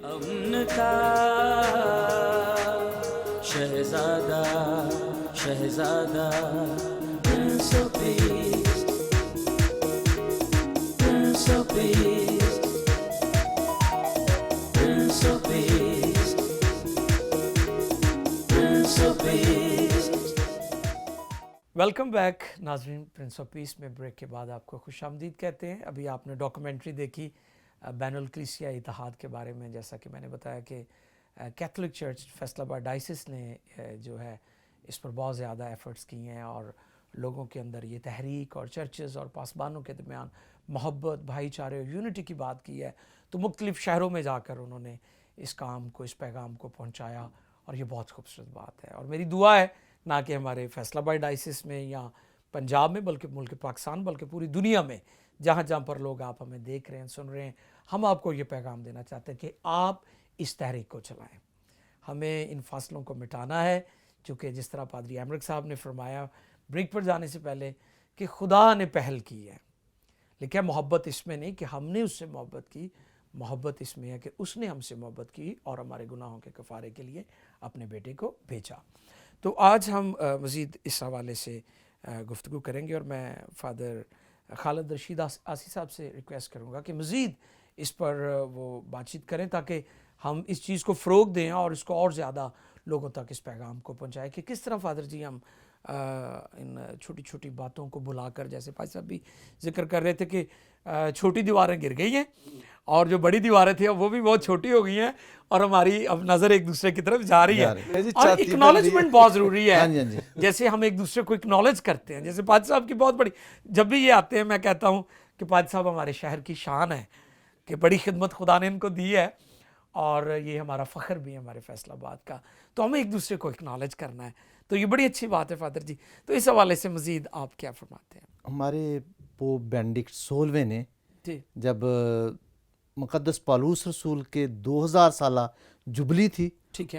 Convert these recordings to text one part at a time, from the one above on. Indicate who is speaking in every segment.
Speaker 1: امن کا شہزادہ شہزادہ prince of peace prince of peace prince of peace prince of peace.
Speaker 2: Welcome back ناظرین. پرنس آف پیس میں بریک کے بعد آپ کو خوش آمدید کہتے ہیں. ابھی آپ نے ڈاکومنٹری دیکھی بین الکلیسیا اتحاد کے بارے میں. جیسا کہ میں نے بتایا کہ کیتھولک چرچ فیصل آباد ڈائسس نے جو ہے اس پر بہت زیادہ ایفرٹس کی ہیں اور لوگوں کے اندر یہ تحریک اور چرچز اور پاسبانوں کے درمیان محبت بھائی چارے اور یونٹی کی بات کی ہے. تو مختلف شہروں میں جا کر انہوں نے اس کام کو اس پیغام کو پہنچایا اور یہ بہت خوبصورت بات ہے. اور میری دعا ہے نہ کہ ہمارے فیصل آباد ڈائسس میں یا پنجاب میں بلکہ ملک پاکستان بلکہ پوری دنیا میں جہاں جہاں پر لوگ آپ ہمیں دیکھ رہے ہیں سن رہے ہیں, ہم آپ کو یہ پیغام دینا چاہتے ہیں کہ آپ اس تحریک کو چلائیں. ہمیں ان فاصلوں کو مٹانا ہے چونکہ جس طرح پادری ایمرک صاحب نے فرمایا بریک پر جانے سے پہلے کہ خدا نے پہل کی ہے. لیکن محبت اس میں نہیں کہ ہم نے اس سے محبت کی, محبت اس میں ہے کہ اس نے ہم سے محبت کی اور ہمارے گناہوں کے کفارے کے لیے اپنے بیٹے کو بھیجا. تو آج ہم مزید اس حوالے سے گفتگو کریں گے اور میں فادر خالد رشید آسی صاحب سے ریکویسٹ کروں گا کہ مزید اس پر وہ بات چیت کریں تاکہ ہم اس چیز کو فروغ دیں اور اس کو اور زیادہ لوگوں تک اس پیغام کو پہنچائیں کہ کس طرح فادر جی ہم ان چھوٹی چھوٹی باتوں کو بھلا کر, جیسے پائی صاحب بھی ذکر کر رہے تھے کہ چھوٹی دیواریں گر گئی ہیں اور جو بڑی دیواریں تھیں وہ بھی بہت چھوٹی ہو گئی ہیں اور ہماری اب نظر ایک دوسرے کی طرف جا رہی ہے. اور اکنالجمنٹ بہت ضروری ہے. جیسے ہم ایک دوسرے کو اکنالج کرتے ہیں, جیسے پادری صاحب کی بہت بڑی, جب بھی یہ آتے ہیں میں کہتا ہوں کہ پادری صاحب ہمارے شہر کی شان ہے کہ بڑی خدمت خدا نے ان کو دی ہے اور یہ ہمارا فخر بھی ہے ہمارے فیصل آباد کا. تو ہمیں ایک دوسرے کو اکنالج کرنا ہے. تو یہ بڑی اچھی بات ہے فادر جی. تو اس حوالے سے مزید آپ کیا فرماتے ہیں؟
Speaker 3: ہمارے پوپ بینڈکٹ 16ویں نے جب مقدس پالوس رسول کے 2000 سالہ جبلی تھی,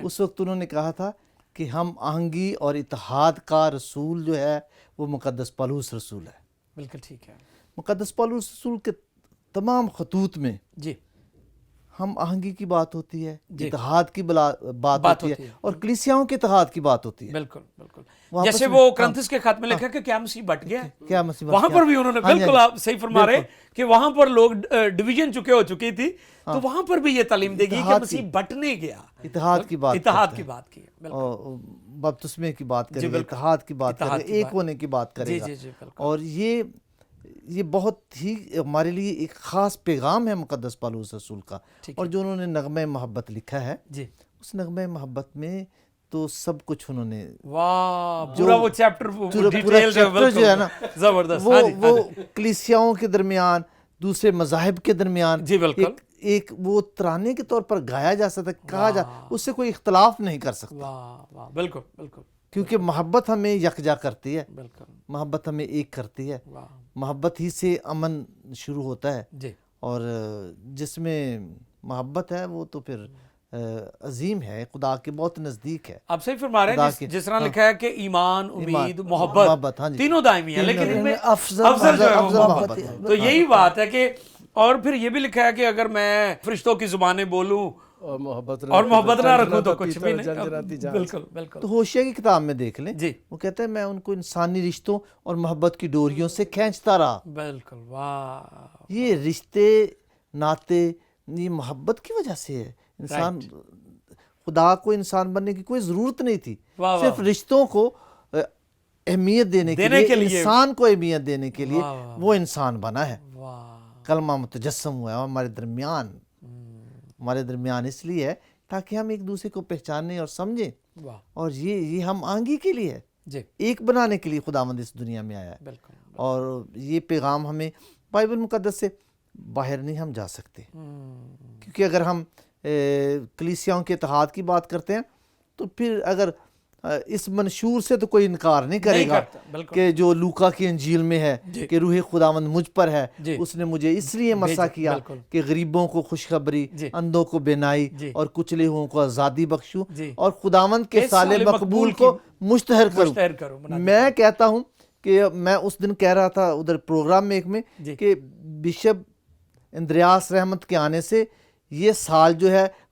Speaker 3: اس وقت انہوں نے کہا تھا کہ ہم آہنگی اور اتحاد کا رسول جو ہے وہ مقدس پالوس رسول ہے.
Speaker 2: بالکل ٹھیک ہے.
Speaker 3: مقدس پالوس رسول کے تمام خطوط میں ہم آہنگی کی بات ہوتی ہے, اتحاد کی بات ہوتی ہے اور کلیسیاؤں کے اتحاد کی بات ہوتی ہے.
Speaker 2: بالکل بالکل. جیسے وہ کرنتھس کے خط میں لکھا کہ کیا مسیح بٹ گیا,
Speaker 3: کیا مسیح
Speaker 2: وہاں پر بھی انہوں نے بالکل آپ صحیح فرما رہے کہ وہاں پر لوگ ڈویژن ہو چکی تھی, تو وہاں پر بھی یہ تعلیم دے گی کہ مسیح بٹنے گیا.
Speaker 3: اتحاد کی
Speaker 2: بات کی
Speaker 3: اور بپتسمے کی بات کرے گا, اتحاد کی بات کرے گا, ایک ہونے کی بات کرے گا. اور یہ بہت ہی ہمارے لیے ایک خاص پیغام ہے مقدس پالوس رسول کا. اور جو انہوں نے نغمہ محبت لکھا ہے, اس نغمہ محبت میں تو سب کچھ انہوں نے
Speaker 2: پورا وہ چیپٹر
Speaker 3: جو ہے نا وہ کلیسیاؤں کے درمیان, دوسرے مذاہب کے درمیان ایک وہ ترانے کے طور پر گایا جا سکتا ہے, کہا جا, اس سے کوئی اختلاف نہیں کر سکتا.
Speaker 2: بالکل بالکل.
Speaker 3: کیونکہ محبت ہمیں یکجا کرتی ہے, محبت ہمیں ایک کرتی ہے. محبت ہی سے امن شروع ہوتا ہے اور جس میں محبت ہے وہ تو پھر عظیم ہے, خدا کے بہت نزدیک ہے.
Speaker 2: آپ صحیح فرما رہے ہیں. جس طرح لکھا ہے کہ ایمان, امید, محبت تینوں دائمی ہیں, لیکن ان میں افضل جو ہے وہ محبت ہے. تو یہی بات ہے کہ اور پھر یہ بھی لکھا ہے کہ اگر میں فرشتوں کی زبانیں بولوں اور محبت نہ رکھوں تو کچھ بھی نہیں. بالکل بالکل.
Speaker 3: تو ہوشیہ کی کتاب میں دیکھ لیں, وہ کہتا ہے میں ان کو انسانی رشتوں اور محبت کی ڈوریوں سے کھینچتا رہا.
Speaker 2: بالکل. واہ.
Speaker 3: یہ رشتے ناطے یہ محبت کی وجہ سے ہے. انسان خدا کو انسان بننے کی کوئی ضرورت نہیں تھی, صرف رشتوں کو اہمیت دینے کے لیے, انسان کو اہمیت دینے کے لیے وہ انسان بنا ہے. کلمہ متجسم ہوا ہے ہمارے درمیان اس لیے ہے تاکہ ہم ایک دوسرے کو پہچانیں اور سمجھیں. اور یہ ہم آہنگی کے لیے ہے, ایک بنانے کے لیے خداوند اس دنیا میں آیا ہے. اور یہ پیغام ہمیں بائبل مقدس سے باہر نہیں ہم جا سکتے, کیونکہ اگر ہم کلیسیاؤں کے اتحاد کی بات کرتے ہیں تو پھر اگر اس منشور سے تو کوئی انکار نہیں کرے گا کہ جو لوکا کی انجیل میں ہے کہ روح خداوند مجھ پر ہے, اس نے مجھے اس لیے مسا کیا کہ غریبوں کو خوشخبری, اندھوں کو بینائی اور کچلے ہوئوں کو آزادی بخشوں اور خداوند کے سال مقبول کو مشتہر کروں. میں کہتا ہوں کہ میں اس دن کہہ رہا تھا ادھر پروگرام میں ایک میں کہ بشپ اندریاس رحمت کے آنے سے یہ سال جو ہے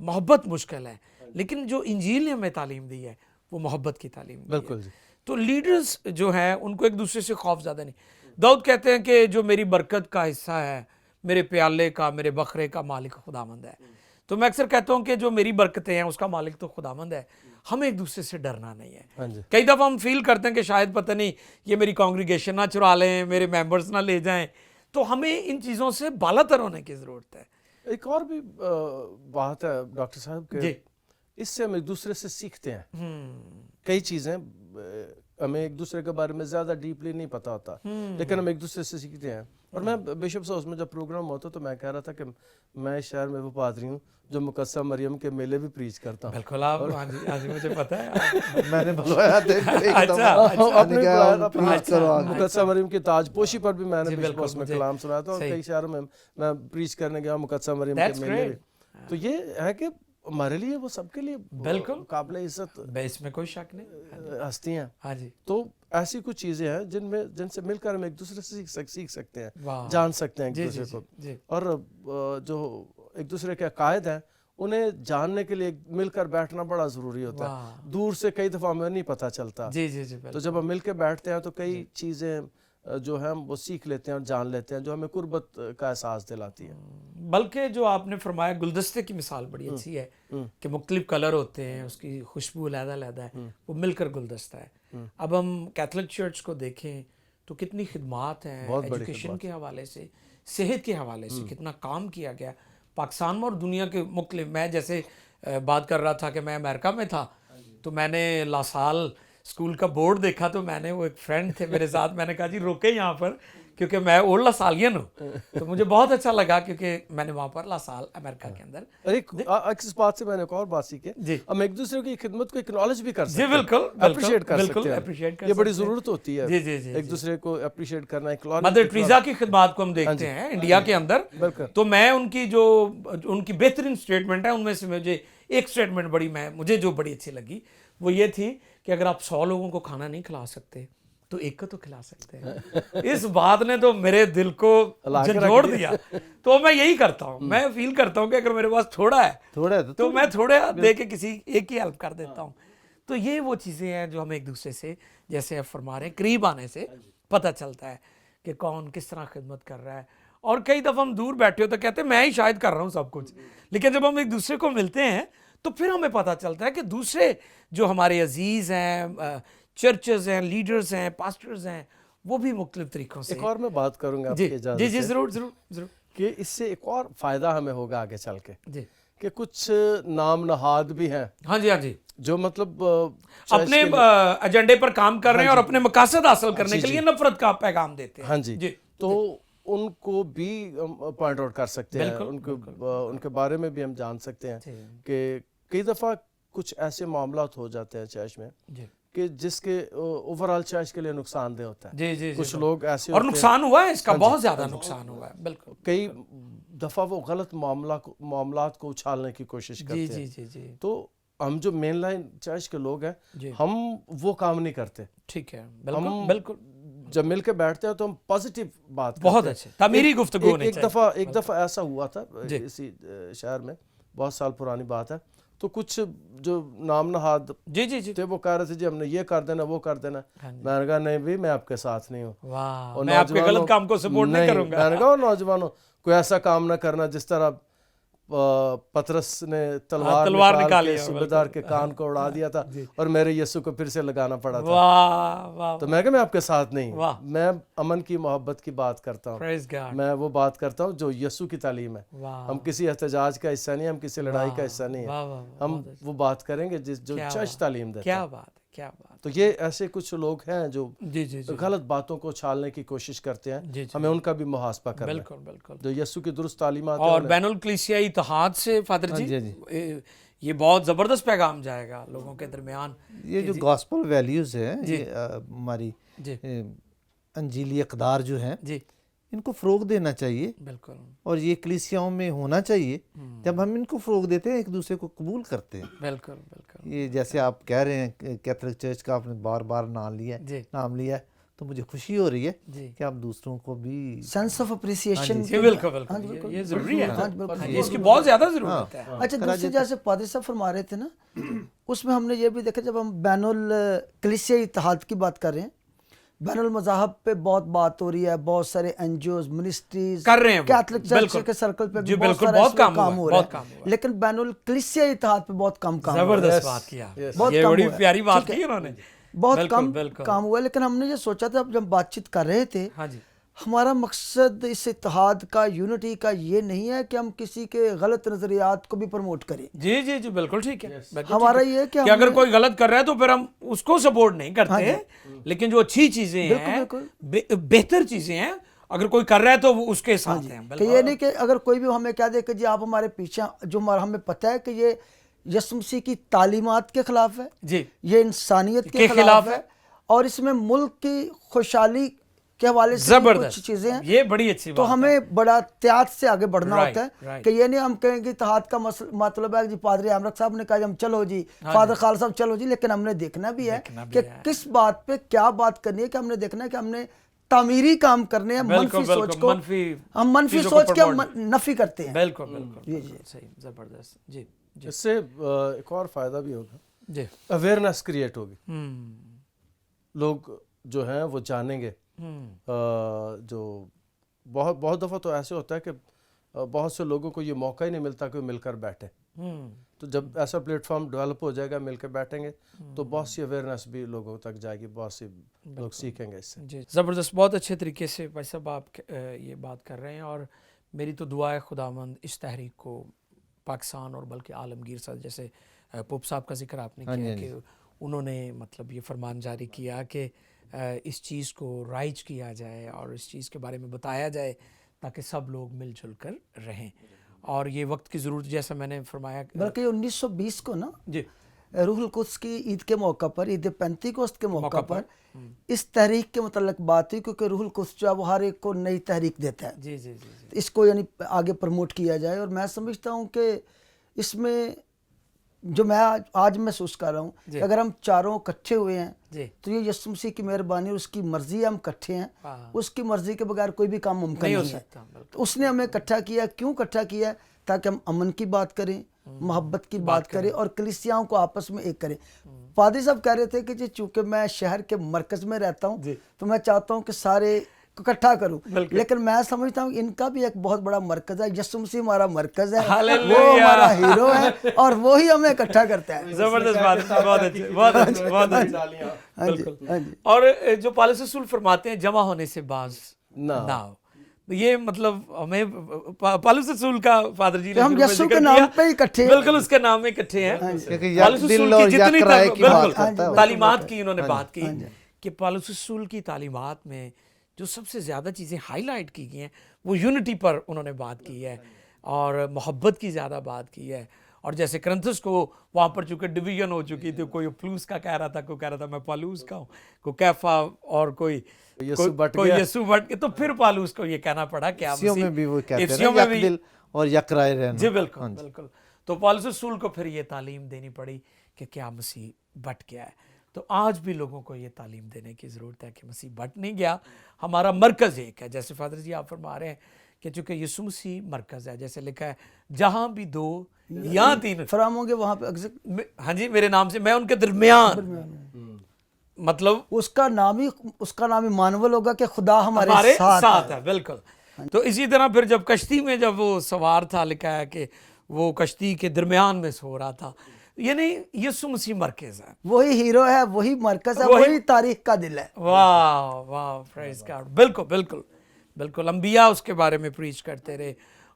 Speaker 2: محبت مشکل ہے، لیکن جو انجیل نے ہمیں تعلیم دی ہے وہ محبت کی تعلیم دی ہے۔
Speaker 4: بالکل جی۔
Speaker 2: تو لیڈرز جو ہیں ان کو ایک دوسرے سے خوف زیادہ نہیں۔ داؤد کہتے ہیں کہ جو میری برکت کا حصہ ہے، میرے پیالے کا، میرے بکرے کا مالک خداوند ہے۔ تو میں اکثر کہتا ہوں کہ جو میری برکتیں ہیں اس کا مالک تو خداوند ہے، ہمیں ایک دوسرے سے ڈرنا نہیں ہے۔ کئی دفعہ ہم فیل کرتے ہیں کہ شاید پتہ نہیں یہ میری کانگریگیشن نہ چرا لیں، میرے ممبرز نہ لے جائیں، تو ہمیں ان چیزوں سے بالا تر ہونے کی ضرورت ہے۔
Speaker 4: ایک اور بھی بات ہے ڈاکٹر صاحب کہ اس سے ہم ایک دوسرے سے سیکھتے ہیں کئی چیزیں، ہمیں ایک دوسرے کے بارے میں زیادہ ڈیپلی نہیں پتا ہوتا، لیکن ہم ایک دوسرے سے سیکھتے ہیں۔ اور میں بشپ صاحب میں جب پروگرام ہوتا تو میں کہہ رہا تھا کہ میں اس شہر میں وہ پادری ہوں جو مقدسہ مریم کے میلے بھی پریچ کرتا ہوں۔
Speaker 2: بالکل، آپ آج مجھے پتہ ہے،
Speaker 3: میں نے بلوایا
Speaker 4: مقدسہ مریم کی تاج پوشی پر بھی میں نے بشپ میں کلام سنایا تھا، اور کئی شہروں میں میں پریچ کرنے گیا مقدسہ مریم کے میلے بھی۔ تو یہ ہے کہ ہمارے لیے وہ سب کے لیے بالکل قابل عزت،
Speaker 2: اس میں کوئی شک نہیں،
Speaker 4: ہستی ہیں۔
Speaker 2: ہاں جی،
Speaker 4: تو ایسی کچھ چیزیں ہیں جن سے مل کر ہم ایک دوسرے سے سیکھ سکتے ہیں، جان سکتے ہیں ایک دوسرے کو، اور جو ایک دوسرے کے عقائد ہیں انہیں جاننے کے لیے مل کر بیٹھنا بڑا ضروری ہوتا ہے۔ دور سے کئی دفعہ ہمیں نہیں پتہ چلتا، تو جب ہم مل کے بیٹھتے ہیں تو کئی چیزیں جو ہے ہم وہ سیکھ لیتے ہیں اور جان لیتے ہیں، جو ہمیں قربت کا احساس دلاتی ہے۔
Speaker 2: بلکہ جو آپ نے فرمایا گلدستے کی مثال بڑی اچھی ہے کہ مختلف کلر ہوتے ہیں، اس کی خوشبو علیحدہ علیحدہ ہے، وہ مل کر گلدستہ ہے۔ اب ہم کیتھولک چرچ کو دیکھیں تو کتنی خدمات ہیں، ایجوکیشن کے حوالے سے، صحت کے حوالے سے کتنا کام کیا گیا پاکستان میں اور دنیا کے مختلف۔ میں جیسے بات کر رہا تھا کہ میں امریکہ میں تھا تو میں نے لاسال اسکول کا بورڈ دیکھا، تو میں نے، وہ ایک فرینڈ تھے میرے ساتھ، میں نے کہا جی روکے یہاں پر، کیونکہ میں اولڈ لاسالین ہوں، تو مجھے بہت اچھا لگا کیونکہ میں نے وہاں پر لاسال امریکہ کے اندر۔
Speaker 4: اس بات سے میں نے ایک اور بات سیکھی، ہم ایک دوسرے کی خدمت کو اکنالج بھی کر سکتے ہیں،
Speaker 2: بالکل
Speaker 4: اپریشیٹ کر سکتے ہیں، یہ بڑی ضرورت ہوتی ہے ایک دوسرے کو اپریشیٹ کرنا۔
Speaker 2: مدر ٹریزا کی خدمات کو ہم دیکھتے ہیں انڈیا کے اندر، تو میں ان کی جو ان کی بہترین اسٹیٹمنٹ ہے ان میں سے مجھے ایک اسٹیٹمنٹ مجھے جو بڑی اچھی لگی وہ یہ تھی کہ اگر آپ 100 لوگوں کو کھانا نہیں کھلا سکتے تو ایک کو تو کھلا سکتے ہیں۔ اس بات نے تو میرے دل کو جھنجھوڑ دیا۔ تو میں یہی کرتا ہوں، میں فیل کرتا ہوں کہ اگر میرے پاس تھوڑا ہے تو میں تھوڑا دے کے کسی ایک کی ہیلپ کر دیتا ہوں۔ تو یہ وہ چیزیں ہیں جو ہمیں ایک دوسرے سے، جیسے آپ فرما رہے ہیں، قریب آنے سے پتہ چلتا ہے کہ کون کس طرح خدمت کر رہا ہے۔ اور کئی دفعہ ہم دور بیٹھے ہو تو کہتے ہیں میں ہی شاید کر رہا ہوں سب کچھ، لیکن جب ہم ایک دوسرے کو ملتے ہیں تو پھر ہمیں پتہ چلتا ہے کہ دوسرے جو ہمارے عزیز ہیں، چرچز ہیں، لیڈرز ہیں، پاسٹرز ہیں، وہ بھی مختلف طریقوں سے۔
Speaker 4: ایک اور میں بات کروں گا آپ کی اجازت سے،
Speaker 2: جی ضرور
Speaker 4: کہ اس سے ایک اور فائدہ ہمیں ہوگا آگے چل کے، کہ کچھ نام نہاد بھی ہیں،
Speaker 2: ہاں جی،
Speaker 4: جو مطلب
Speaker 2: اپنے ایجنڈے پر کام کر رہے ہیں اور اپنے مقاصد حاصل کرنے کے لیے نفرت کا پیغام دیتے ہیں۔
Speaker 4: ہاں جی، تو ان کو بھی پوائنٹ آؤٹ کر سکتے ہیں، ان کے بارے میں بھی ہم جان سکتے ہیں کہ کئی دفعہ کچھ ایسے معاملات ہو جاتے ہیں چرچ میں کہ جس کے اوورآل چرچ کے لیے نقصان دہ ہوتا ہے۔ کچھ لوگ ایسے، اور
Speaker 2: نقصان ہوا ہے، اس کا بہت زیادہ نقصان ہوا ہے، بالکل۔
Speaker 4: کئی دفعہ وہ غلط معاملات کو اچھالنے کی کوشش کرتے ہیں۔ تو ہم جو مین لائن چرچ کے لوگ ہیں، ہم وہ کام نہیں کرتے۔
Speaker 2: ٹھیک ہے، بالکل۔
Speaker 4: جب مل کے بیٹھتے ہیں تو ہم پازیٹیو بات کرتے ہیں،
Speaker 2: بہت اچھے تعمیری گفتگو ہونی چاہیے۔
Speaker 4: ایک دفعہ ایسا ہوا تھا اسی شہر میں، بہت سال پرانی بات ہے، تو کچھ جو نام نہاد تھے وہ کہہ رہے تھے جی ہم نے یہ کر دینا وہ کر دینا۔ میں نے کہا نہیں بھی، میں آپ کے ساتھ نہیں ہوں،
Speaker 2: میں آپ کے غلط کام کو سپورٹ نہیں کروں گا۔
Speaker 4: میں نے کہا نوجوانوں کوئی ایسا کام نہ کرنا جس طرح پطرس نے تلوار نکال کے صوبیدار کے کان کو اڑا دیا تھا اور میرے یسوع کو پھر سے لگانا پڑا تھا۔ تو میں کہا میں آپ کے ساتھ نہیں ہوں، میں امن کی محبت کی بات کرتا ہوں، میں وہ بات کرتا ہوں جو یسوع کی تعلیم ہے۔ ہم کسی احتجاج کا حصہ نہیں، ہم کسی لڑائی کا حصہ نہیں ہیں، ہم وہ بات کریں گے جو چرچ تعلیم دیتا ہے۔
Speaker 2: کیا بات ہے، کیا بات۔
Speaker 4: تو یہ ایسے کچھ لوگ ہیں جو غلط باتوں کو چھالنے کی کوشش کرتے ہیں، ہمیں ان کا بھی محاسبہ کرنا ہے،
Speaker 2: بالکل، جو
Speaker 4: یسوع کی درست تعلیمات۔ اور
Speaker 2: بین الکلیسیائی اتحاد سے فادر جی یہ بہت زبردست پیغام جائے گا لوگوں کے درمیان۔
Speaker 3: یہ جو گاسپل ویلیوز ہیں، ہماری انجیلی اقدار جو ہیں، ان کو فروغ دینا چاہیے،
Speaker 2: بالکل، اور
Speaker 3: یہ کلیسیاؤں میں ہونا چاہیے۔ جب ہم ان کو فروغ دیتے ہیں، ایک دوسرے کو قبول کرتے ہیں، بالکل۔ یہ جیسے آپ کہہ رہے ہیں کیتھولک چرچ کا آپ نے بار بار نام لیا ہے، تو تو مجھے خوشی ہو رہی ہے کہ آپ دوسروں کو بھی
Speaker 5: سینس آف اپریسیشن.
Speaker 2: بالکل بالکل یہ ضروری ہے، اس کی بہت زیادہ ضرورت ہے.
Speaker 5: اچھا دوسری جیسے پادری صاحب فرما رہے تھے نا، اس میں ہم نے یہ بھی دیکھا جب ہم بین الکلیسیائی اتحاد کی بات کر رہے ہیں، بین المذاہب پہ بہت بات ہو رہی ہے، بہت سارے این جی اوز منسٹریز
Speaker 2: کر رہے ہیں،
Speaker 5: کیتھولک چرچ کے سرکل پہ بھی بہت کام ہو رہا ہے، لیکن بین الکلیسیائی اتحاد پہ بہت کم کام ہوا ہے.
Speaker 2: زبردست بات کیا، یہ بڑی پیاری بات کی انہوں نے،
Speaker 5: بہت کم کام ہوا ہے. لیکن ہم نے یہ سوچا تھا جب بات چیت کر رہے تھے، ہمارا مقصد اس اتحاد کا، یونٹی کا یہ نہیں ہے کہ ہم کسی کے غلط نظریات کو بھی پروموٹ کریں.
Speaker 2: جی جی جی بالکل ٹھیک ہے.
Speaker 5: ہمارا یہ ہے کہ
Speaker 2: اگر کوئی غلط کر رہا ہے تو پھر ہم اس کو سپورٹ نہیں کرتے، لیکن جو اچھی چیزیں ہیں، بہتر چیزیں ہیں، اگر کوئی کر رہا ہے تو وہ اس کے ساتھ ہیں.
Speaker 5: کہ یہ نہیں کہ اگر کوئی بھی ہمیں کہہ دے کہ جی آپ ہمارے پیچھے، جو ہمیں پتہ ہے کہ یہ یسوع مسیح کی تعلیمات کے خلاف ہے،
Speaker 2: جی
Speaker 5: یہ انسانیت کے خلاف ہے، اور اس میں ملک کی خوشحالی کے حوالے سے کچھ چیزیں ہیں،
Speaker 2: یہ بڑی اچھی بات ہے.
Speaker 5: تو ہمیں بڑا احتیاط سے آگے بڑھنا ہوتا ہے کہ یہ نہیں ہم کہیں گے اتحاد کا مطلب ہے جی پادری عامر صاحب نے کہا ہم چلو جی، فادر خالد صاحب چلو جی، لیکن ہم نے دیکھنا بھی ہے کہ کس بات پہ کیا بات کرنی ہے، کہ ہم نے دیکھنا ہے کہ ہم نے تعمیری کام کرنے ہیں، منفی سوچ کو ہم منفی سوچ کے نفی کرتے ہیں.
Speaker 2: بالکل بالکل صحیح، زبردست. جی
Speaker 4: اس سے ایک اور فائدہ بھی ہوگا،
Speaker 2: جی
Speaker 4: اویئرنیس کریٹ ہوگی، لوگ جو ہیں وہ جانیں گے. جو بہت دفعہ تو ایسے ہوتا ہے کہ بہت سے لوگوں کو یہ موقع ہی نہیں ملتا کہ وہ مل کر بیٹھیں، تو جب ایسا پلیٹ فارم ڈیولپ ہو جائے گا، مل کے بیٹھیں گے تو بہت سی اویئرنیس بھی لوگوں تک جائے گی، بہت سی لوگ سیکھیں گے اس سے.
Speaker 2: جی زبردست، بہت اچھے طریقے سے بھائی صاحب آپ یہ بات کر رہے ہیں، اور میری تو دعا ہے خداوند اس تحریک کو پاکستان اور بلکہ عالمگیر صاحب، جیسے پوپ صاحب کا ذکر آپ نے کیا کہ انہوں نے مطلب یہ فرمان جاری کیا کہ اس چیز کو رائج کیا جائے اور اس چیز کے بارے میں بتایا جائے تاکہ سب لوگ مل جل کر رہیں، اور یہ وقت کی ضرورت، جیسا میں نے فرمایا.
Speaker 5: بلکہ 1920 کو نا
Speaker 2: جی
Speaker 5: روح القدس کی عید کے موقع پر، عید پینتیکوست کے موقع پر اس تحریک کے متعلق بات ہوئی، کیونکہ روح القدس جو ہے وہ ہر ایک کو نئی تحریک دیتا ہے.
Speaker 2: جی جی جی
Speaker 5: اس کو یعنی آگے پروموٹ کیا جائے، اور میں سمجھتا ہوں کہ اس میں جو میں آج محسوس کر رہا ہوں کہ اگر ہم چاروں اکٹھے ہوئے ہیں تو یہ یسوع مسیح کی مہربانی اور اس کی مرضی ہے، ہم اکٹھے ہیں، اس کی مرضی کے بغیر کوئی بھی کام ممکن نہیں ہے. تو اس نے ہمیں اکٹھا کیا، کیوں اکٹھا کیا ہے؟ تاکہ ہم امن کی بات کریں، محبت کی بات کریں، اور کلیسیاؤں کو آپس میں ایک کریں. پادری صاحب کہہ رہے تھے کہ جی چونکہ میں شہر کے مرکز میں رہتا ہوں تو میں چاہتا ہوں کہ سارے کو اکٹھا کروں، لیکن میں سمجھتا ہوں ان کا بھی ایک بہت بڑا مرکز ہے. یسوع مسیح ہمارا مرکز ہے، وہ ہمارا ہیرو ہے، اور وہی ہمیں اکٹھا کرتا ہے.
Speaker 2: زبردست بات، بہت اچھی بہت اچھی بہت اچھی. اور جو پالس رسول فرماتے ہیں جمع ہونے سے باز نہ ہو، یہ مطلب ہمیں پالس رسول کا فادر جی نے
Speaker 5: ہم یسوع کے نام پہ اکٹھے،
Speaker 2: بالکل اس کے نام میں اکٹھے ہیں. پالس رسول کی جتنی تعلیمات کی انہوں نے بات کی کہ پالس رسول کی تعلیمات میں جو سب سے زیادہ چیزیں ہائی لائٹ کی گئی ہیں وہ یونٹی پر انہوں نے بات کی ہے، اور محبت کی زیادہ بات کی ہے. اور جیسے کرنتھس کو وہاں پر چونکہ ڈویژن ہو چکی تھی، کوئی پلوس کا کہہ رہا تھا، کوئی کہہ رہا تھا میں پالوس کا ہوں، کوئی کیفا، اور کوئی یسوع بٹ کے، تو پھر پالوس کو یہ کہنا پڑا کہ
Speaker 3: افسیوں میں بھی وہ کہتے ہیں یک دل اور یک رائے رہنا.
Speaker 2: جی بالکل بالکل. تو پالس رسول کو پھر یہ تعلیم دینی پڑی کہ کیا مسیح بٹ گیا ہے. تو آج بھی لوگوں کو یہ تعلیم دینے کی ضرورت ہے کہ مسیح بٹ نہیں گیا، ہمارا مرکز ایک ہے. جیسے فادر جی آپ فرما رہے ہیں کہ چونکہ یسوع مسیح مرکز ہے، جیسے لکھا ہے جہاں بھی دو یا تین
Speaker 5: فرام ہوں گے وہاں پہ،
Speaker 2: ہاں جی میرے نام سے میں ان کے درمیان، مطلب
Speaker 5: اس کا نام ہی مانول ہوگا کہ خدا ہمارے
Speaker 2: ساتھ ہے. بالکل. تو اسی طرح پھر جب کشتی میں جب وہ سوار تھا، لکھا ہے کہ وہ کشتی کے درمیان میں سو رہا تھا، یعنی یسوع مسیح مرکز ہے،
Speaker 5: وہی ہیرو ہے، وہی مرکز ہے، وہی تاریخ کا دل ہے.
Speaker 2: واہ واہ، پریز گاڈ. بالکل بالکل بالکل. انبیاء اس کے بارے میں پریچ کرتے رہے،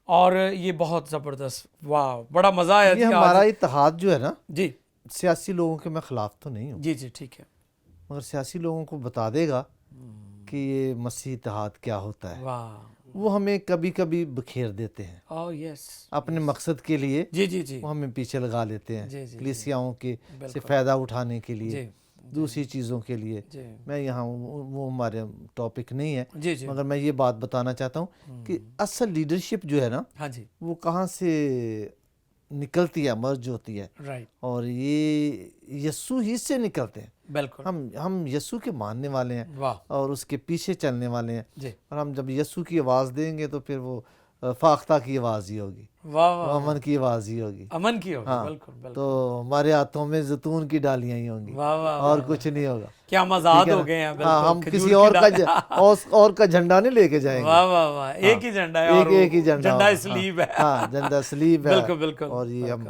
Speaker 2: اور یہ بہت زبردست، واہ بڑا مزہ آیا.
Speaker 3: یہ ہمارا اتحاد جو ہے نا،
Speaker 2: جی
Speaker 3: سیاسی لوگوں کے میں خلاف تو نہیں ہوں،
Speaker 2: جی جی ٹھیک ہے،
Speaker 3: مگر سیاسی لوگوں کو بتا دے گا کہ یہ مسیح اتحاد کیا ہوتا ہے.
Speaker 2: واہ.
Speaker 3: وہ ہمیں کبھی کبھی بکھیر دیتے ہیں
Speaker 2: اوہ یس،
Speaker 3: اپنے مقصد کے لیے.
Speaker 2: جی جی جی،
Speaker 3: وہ ہمیں پیچھے لگا لیتے ہیں کلیسیاؤں کے سے فائدہ اٹھانے کے لیے، دوسری چیزوں کے لیے. میں یہاں وہ ہمارے ٹاپک نہیں ہے، مگر میں یہ بات بتانا چاہتا ہوں کہ اصل لیڈرشپ جو ہے نا وہ کہاں سے نکلتی ہے، مرج ہوتی ہے، اور یہ یسوع ہی سے نکلتے ہیں.
Speaker 2: بالکل
Speaker 3: ہم یسوع کے ماننے والے ہیں اور اس کے پیچھے چلنے والے ہیں
Speaker 2: جی
Speaker 3: اور ہم جب یسوع کی آواز دیں گے تو پھر وہ فاختہ کی آواز ہی ہوگی امن کی آواز ہی ہوگی
Speaker 2: امن کی ہوگی
Speaker 3: ہاں
Speaker 2: بالکل بالکل
Speaker 3: تو ہمارے ہاتھوں میں زیتون کی ڈالیاں ہی ہوں گی اور کچھ نہیں ہوگا
Speaker 2: کیا ہم آزاد ہو گئے ہیں
Speaker 3: ہاں ہم کسی اور کا جھنڈا نہیں لے کے جائیں گے
Speaker 2: واہ واہ واہ ایک ہی جھنڈا ہے اور
Speaker 3: ایک ہی جھنڈا
Speaker 2: سلیب ہے
Speaker 3: ہاں جھنڈا سلیب ہے
Speaker 2: بالکل بالکل
Speaker 3: اور یہ ہم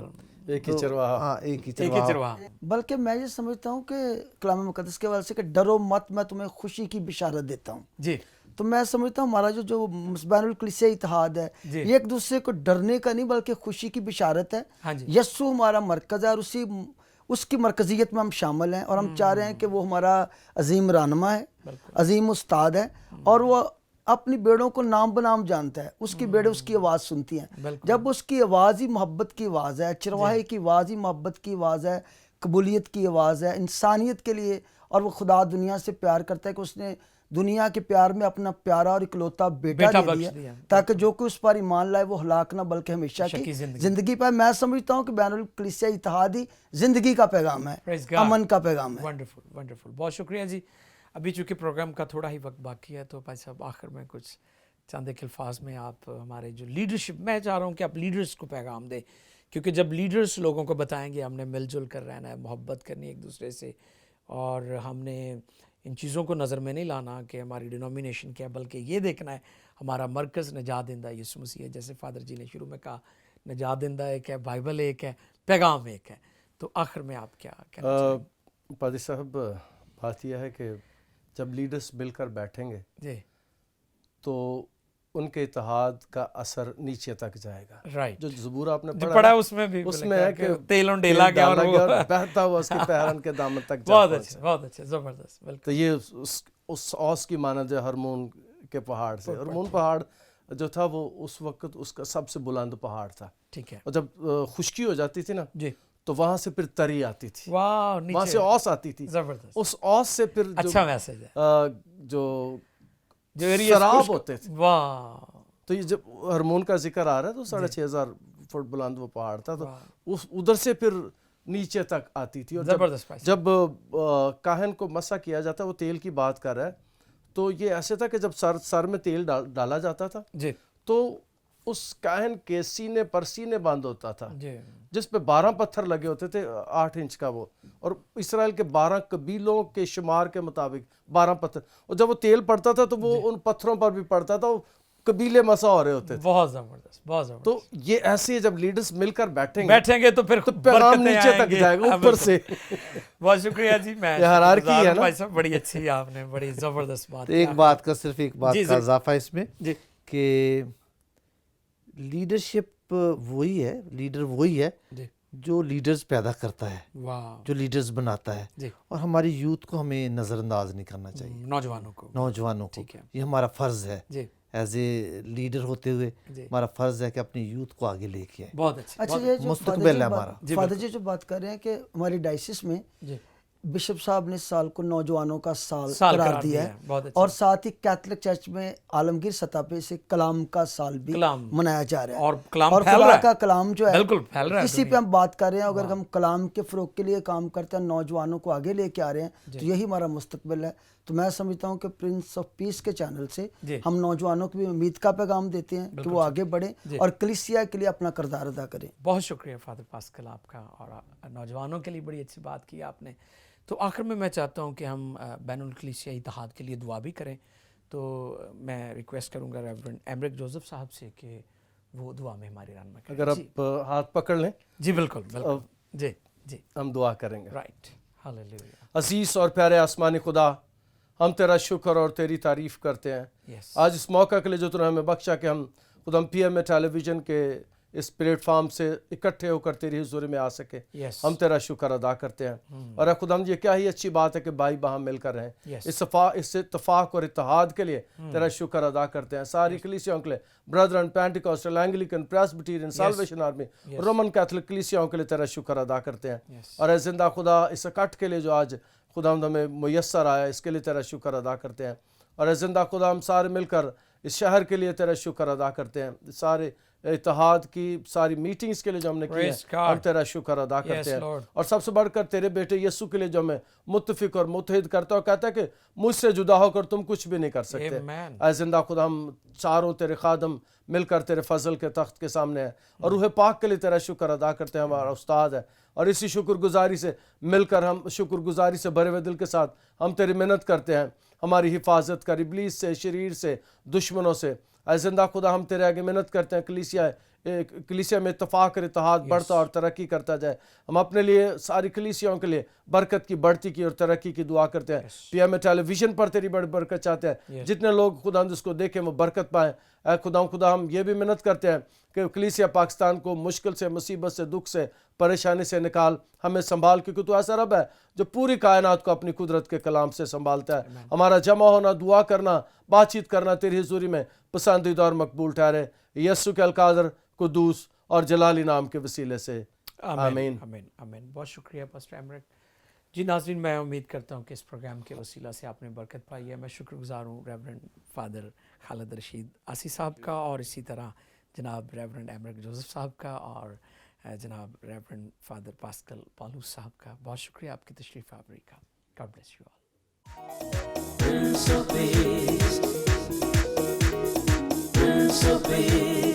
Speaker 4: ایک ہی چرواہا
Speaker 3: ہاں ایک ہی
Speaker 2: چرواہا
Speaker 5: بلکہ میں یہ سمجھتا ہوں کہ کلام مقدس کے حوالے سے کہ ڈرو مت میں تمہیں خوشی کی بشارت دیتا ہوں
Speaker 2: جی
Speaker 5: تو میں سمجھتا ہوں ہمارا جو بین الکلیسیہ اتحاد ہے یہ ایک دوسرے کو ڈرنے کا نہیں بلکہ خوشی کی بشارت ہے. یسوع ہمارا مرکز ہے اور اس کی مرکزیت میں ہم شامل ہیں اور ہم چاہ رہے ہیں کہ وہ ہمارا عظیم رہنما ہے, عظیم استاد ہے اور وہ اپنی بیڑوں کو نام بنام جانتا ہے. اس کی بیڑے اس کی آواز سنتی ہیں. جب اس کی آواز ہی محبت کی آواز ہے, چرواہے کی آواز ہی محبت کی آواز ہے, قبولیت کی آواز ہے, انسانیت کے لیے, اور وہ خدا دنیا سے پیار کرتا ہے کہ اس نے دنیا کے پیار میں اپنا پیارا اور اکلوتا بیٹا دے دیا تاکہ جو کوئی اس پر ایمان لائے وہ ہلاک نہ بلکہ ہمیشہ کی زندگی پائے. میں سمجھتا ہوں کہ بین الکلیسیہ اتحاد ہی زندگی کا پیغام ہے, امن کا پیغام ہے.
Speaker 2: ونڈرفل ونڈرفل, بہت شکریہ جی. ابھی چونکہ پروگرام کا تھوڑا ہی وقت باقی ہے تو بھائی صاحب آخر میں کچھ چند ایک الفاظ میں آپ ہمارے جو لیڈرشپ, میں چاہ رہا ہوں کہ آپ لیڈرز کو پیغام دیں, کیونکہ جب لیڈرز لوگوں کو بتائیں گے ہم نے مل جل کر رہنا ہے, محبت کرنی ایک دوسرے سے, اور ہم نے ان چیزوں کو نظر میں نہیں لانا کہ ہماری ڈینومینیشن کیا ہے, بلکہ یہ دیکھنا ہے ہمارا مرکز نجات دہندہ یسوع مسیح ہے. جیسے فادر جی نے شروع میں کہا نجات دہندہ ایک ہے, بائبل ایک ہے, پیغام ایک ہے. تو آخر میں آپ کیا کہنا چاہیں گے؟
Speaker 4: پادری صاحب بات یہ ہے کہ جب لیڈرز مل کر بیٹھیں گے
Speaker 2: جی
Speaker 4: تو ان کے اتحاد کا اثر نیچے تک جائے گا.
Speaker 2: رائٹ,
Speaker 4: جو زبور آپ نے
Speaker 2: پڑھا اس میں بھی
Speaker 4: اس میں ہے کہ
Speaker 2: تیل ڈیلا گیا اور
Speaker 4: بہتا ہوا اس کے پیرن کے دامن تک جا
Speaker 2: بہت اچھا بہت اچھا, زبردست.
Speaker 4: تو یہ اس اوس کی مانند ہے ہرمون کے پہاڑ سے. ہرمون پہاڑ جو تھا وہ اس وقت اس کا سب سے بلند پہاڑ تھا.
Speaker 2: ٹھیک ہے.
Speaker 4: اور جب خشکی ہو جاتی تھی نا
Speaker 2: جی
Speaker 4: تو وہاں سے پھر تری آتی تھی,
Speaker 2: وہاں
Speaker 4: سے اوس آتی تھی.
Speaker 2: زبردست.
Speaker 4: اس اوس سے پھر
Speaker 2: اچھا میسج ہے
Speaker 4: جو
Speaker 2: سراب
Speaker 4: ہوتے تھے.
Speaker 2: واہ,
Speaker 4: تو یہ جب ہرمون کا ذکر آ رہا ہے تو 6,500 فٹ بلند وہ پہاڑ تھا, تو ادھر سے پھر نیچے تک آتی تھی. اور جب کاہن کو مسح کیا جاتا, وہ تیل کی بات کر رہا ہے, تو یہ ایسے تھا کہ جب سر میں تیل ڈالا جاتا تھا تو اس کاہن کے سینے پر سینے باندھ ہوتا تھا جس پہ 12 پتھر لگے ہوتے تھے 8 انچ کا وہ, اور اسرائیل کے 12 قبیلوں کے شمار کے مطابق 12 پتھر, اور جب وہ تیل پڑتا تھا تو وہ ان پتھروں پر بھی پڑتا تھا, وہ قبیلے مسا ہو رہے ہوتے تھے.
Speaker 2: بہت زبردست بہت زبردست.
Speaker 4: تو یہ ایسے جب لیڈرز مل کر بیٹھیں
Speaker 2: گے تو پھر
Speaker 4: پیغام نیچے تک جائے گا اوپر سے.
Speaker 2: بہت شکریہ جی. میں
Speaker 4: ہرارکی ہے نا
Speaker 2: بھائی صاحب, بڑی اچھی آپ نے بڑی زبردست بات.
Speaker 3: ایک بات کا صرف ایک بات کا اضافہ اس میں کہ لیڈرشپ وہی ہے, لیڈر وہی ہے جو لیڈرز پیدا کرتا ہے, جو لیڈرز بناتا ہے, اور ہماری یوتھ کو ہمیں نظر انداز نہیں کرنا چاہیے, نوجوانوں کو. یہ ہمارا فرض ہے ایز اے لیڈر ہوتے ہوئے, ہمارا فرض ہے کہ اپنی یوتھ کو آگے لے کے آئیں.
Speaker 2: بہت
Speaker 5: اچھا,
Speaker 3: مستقبل ہے ہمارا.
Speaker 5: فادر جی جو بات کر رہے ہیں کہ ہماری ڈائسس میں بشپ صاحب نے اس سال کو نوجوانوں کا سال قرار دیا ہے, اور ساتھ ہی کیتھولک چرچ میں عالمگیر سطح پہ اسے کلام کا سال بھی منایا جا رہا ہے, اور خدا کا کلام جو ہے اسی پہ ہم بات کر رہے ہیں. اگر ہم کلام کے فروغ کے لیے کام کرتے ہیں, نوجوانوں کو آگے لے کے آ رہے ہیں, تو یہی ہمارا مستقبل ہے. تو میں سمجھتا ہوں کہ پرنس آف پیس کے چینل سے ہم نوجوانوں کو بھی امید کا پیغام دیتے ہیں کہ وہ آگے بڑھیں اور کلیسیا کے لیے اپنا کردار ادا کریں.
Speaker 2: بہت شکریہ فادر پاسکل آپ کا, اور نوجوانوں کے لیے بڑی اچھی بات کی آپ نے. تو آخر میں چاہتا ہوں کہ ہم بین الکلیسیہ اتحاد کے لیے دعا بھی کریں. تو میں ریکویسٹ کروں گا ریورنڈ ایمرک جوزف صاحب سے کہ وہ دعا میں ہماری رہنمائی کریں.
Speaker 4: اگر آپ ہاتھ پکڑ لیں.
Speaker 2: جی بالکل بالکل. جی
Speaker 4: ہم دعا کریں گے.
Speaker 2: رائٹ. ہاللیلویا.
Speaker 4: عزیز اور پیارے آسمانی خدا, ہم تیرا شکر اور تیری تعریف کرتے ہیں آج اس موقع کے لیے جو تو نے ہمیں بخشا کہ ہم خدا پی ایم اے ٹیلی ویژن کے اس پلیٹ فارم سے اکٹھے ہو کر تیری حضور میں آ سکے. ہم تیرا شکر ادا کرتے ہیں. اور اے خدا یہ کیا ہی اچھی بات ہے کہ بھائی باہم مل کر رہیں. اس اتفاق اور اتحاد کے لیے تیرا شکر ادا کرتے ہیں. ساری کلیسیاؤں کے لیے, Brethren, Pentecostal, Anglican, Presbyterian, Salvation Army, Roman Catholic کلیسیاؤں کے لیے تیرا شکر ادا کرتے ہیں. اور اے زندہ خدا اس اکٹھ کے لیے جو آج خدا ہمیں میسر آیا, اس کے لیے تیرا شکر ادا کرتے ہیں. اور اے زندہ خدا ہم سارے مل کر اس شہر کے لیے تیرا شکر ادا کرتے ہیں. سارے اتحاد کی ساری میٹنگز کے لیے جو ہم نے کی ہے ہم تیرا شکر ادا کرتے ہیں اور سب سے بڑھ کر تیرے بیٹے یسوع کے لیے جو ہمیں متفق اور متحد کرتا ہے اور کہتا ہے کہ مجھ سے جدا ہو کر تم کچھ بھی نہیں کر سکتے. اے زندہ خدا ہم چاروں تیرے خادم مل کر تیرے فضل کے تخت کے سامنے ہیں اور روح پاک کے لیے تیرا شکر ادا کرتے ہیں. ہمارا استاد ہے اور اسی شکر گزاری سے مل کر ہم شکر گزاری سے بھرے ہوئے دل کے ساتھ ہم تیری محنت کرتے ہیں ہماری حفاظت کر ابلیس سے شریر سے دشمنوں سے. اے زندہ خدا ہم تیرے آگے محنت کرتے ہیں کلیسیا میں اتفاق اور اتحاد بڑھتا اور ترقی کرتا جائے. ہم اپنے لیے ساری کلیسیاؤں کے لیے برکت کی بڑھتی کی اور ترقی کی دعا کرتے ہیں. پی ایم اے ٹیلی ویژن پر تیری بڑی برکت چاہتے ہیں جتنے لوگ خدا جس کو دیکھیں وہ برکت پائیں. اے خدا ہم یہ بھی محنت کرتے ہیں کہ کلیسیا پاکستان کو مشکل سے مصیبت سے دکھ سے پریشانی سے نکال ہمیں سنبھال کیونکہ تو ایسا رب ہے جو پوری کائنات کو اپنی قدرت کے کلام سے سنبھالتا ہے. ہمارا جمع ہونا دعا کرنا بات چیت کرنا تیری حضوری میں پسندیدہ اور مقبول ٹھہرے یسوع کے القادر قدوس اور جلالی نام کے وسیلے سے آمین.
Speaker 2: آمین آمین. بہت شکریہ پاسٹر ایمرک جی. ناظرین میں امید کرتا ہوں کہ اس پروگرام کے وسیلہ سے آپ نے برکت پائی ہے. میں شکر گزار ہوں ریورنڈ فادر خالد رشید آسی صاحب کا اور اسی طرح جناب ریورنڈ ایمرک جوزف صاحب کا اور جناب ریورنڈ فادر پاسکل پالوس صاحب کا. بہت شکریہ آپ کی تشریف آوری کا. God bless you all.
Speaker 1: Prince of Peace.